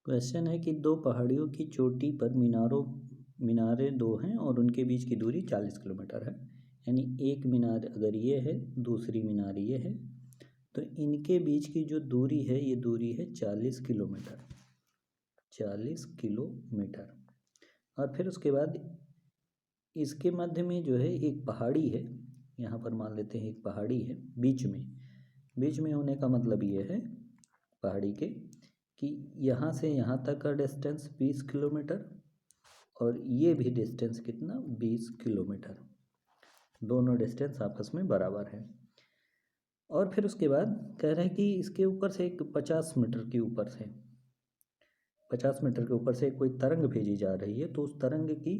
Question है कि दो पहाड़ियों की चोटी पर मीनारें दो हैं और उनके बीच की दूरी 40 किलोमीटर है। यानी एक मीनार अगर ये है, दूसरी मीनार ये है, तो इनके बीच की जो दूरी है ये दूरी है 40 किलोमीटर। 40 किलोमीटर। और फिर उसके बाद इसके मध्य में जो है एक पहाड़ी है, यहाँ पर मान लेते हैं एक पहाड़ी है बीच में होने का मतलब ये है पहाड़ी के कि यहाँ से यहाँ तक का डिस्टेंस 20 किलोमीटर और ये भी डिस्टेंस कितना 20 किलोमीटर, दोनों डिस्टेंस आपस में बराबर है। और फिर उसके बाद कह रहे हैं कि इसके ऊपर से एक 50 मीटर के ऊपर से 50 मीटर के ऊपर से कोई तरंग भेजी जा रही है, तो उस तरंग की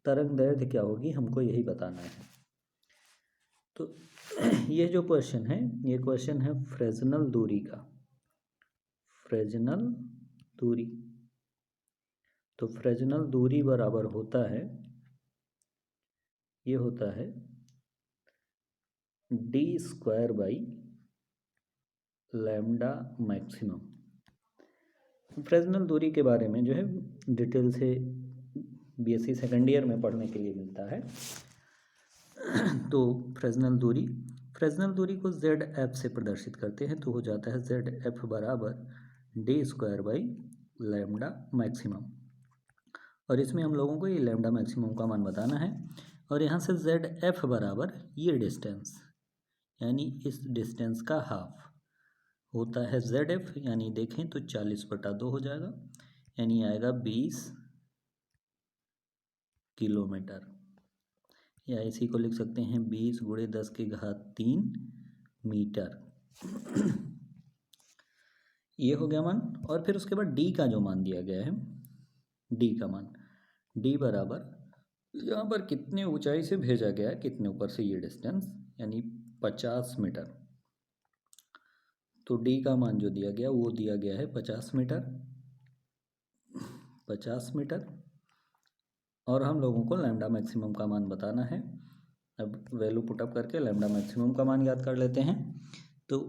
तरंग दैर्घ्य क्या होगी हमको यही बताना है। तो ये जो क्वेश्चन है ये क्वेश्चन है फ्रेजनल दूरी का, फ्रेजनल दूरी। तो फ्रेजनल दूरी बराबर होता है, ये होता है d² by lambda maximum. Fresnel दूरी के बारे में जो है डिटेल से बीएससी सेकेंड ईयर में पढ़ने के लिए मिलता है। तो फ्रेजनल दूरी को ZF से प्रदर्शित करते हैं, तो हो जाता है ZF बराबर d² बाई लैम्डा मैक्सिमम। और इसमें हम लोगों को ये लैम्डा मैक्सिमम का मान बताना है। और यहाँ से ZF बराबर ये डिस्टेंस यानी इस डिस्टेंस का हाफ होता है ZF, यानी देखें तो 40/2 हो जाएगा, यानी आएगा 20 किलोमीटर। या इसी को लिख सकते हैं 20 × 10⁻³ मीटर। ये हो गया मान। और फिर उसके बाद D का जो मान दिया गया है, D का मान D बराबर यहाँ पर कितने ऊंचाई से भेजा गया है, कितने ऊपर से ये डिस्टेंस, यानी 50 मीटर। तो D का मान जो दिया गया वो दिया गया है 50 मीटर, 50 मीटर। और हम लोगों को लैम्डा मैक्सिमम का मान बताना है। अब वैल्यू पुटअप करके लैम्डा मैक्सिमम का मान याद कर लेते हैं। तो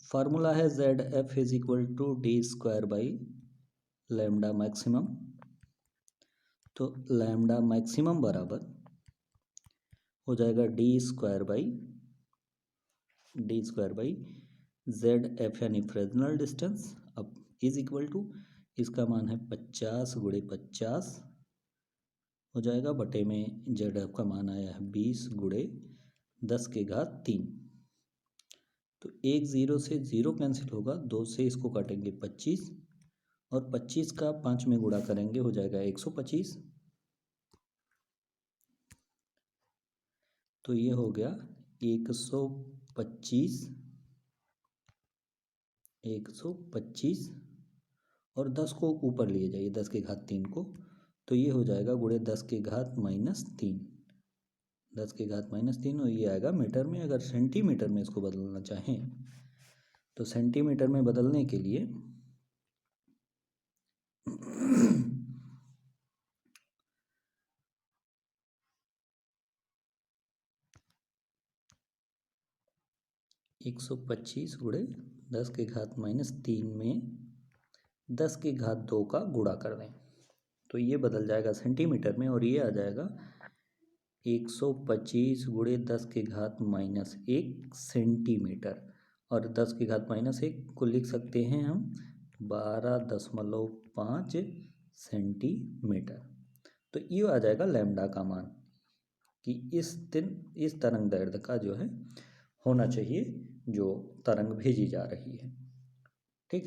फार्मूला है ZF = d² by lambda maximum. तो लैम्डा मैक्सिमम बराबर हो जाएगा d² बाई ZF यानी फ्रेजनल डिस्टेंस। अब इज इक्वल टू इसका मान है 50 × 50 हो जाएगा, बटे में ZF का मान आया है 20 × 10⁻³ तो 1 0 से 0 कैंसिल होगा, 2 से इसको काटेंगे 25 और 25 का 5 में गुणा करेंगे हो जाएगा 125। तो ये हो गया 125 और 10 को ऊपर लिए जाइए 10⁻³ को, तो ये हो जाएगा × 10⁻³ 10⁻³ और ये आएगा मीटर में। अगर सेंटीमीटर में इसको बदलना चाहें तो सेंटीमीटर में बदलने के लिए (125 × 10⁻³ में 10⁻² का गुणा कर दें तो ये बदल जाएगा सेंटीमीटर में और ये आ जाएगा 125 × 10⁻⁻1 सेंटीमीटर। और 10⁻⁻1 को लिख सकते हैं हम 12.5 सेंटीमीटर। तो ये आ जाएगा लैम्डा का मान कि इस तरंग दैर्घ्य का जो है होना चाहिए जो तरंग भेजी जा रही है। ठीक।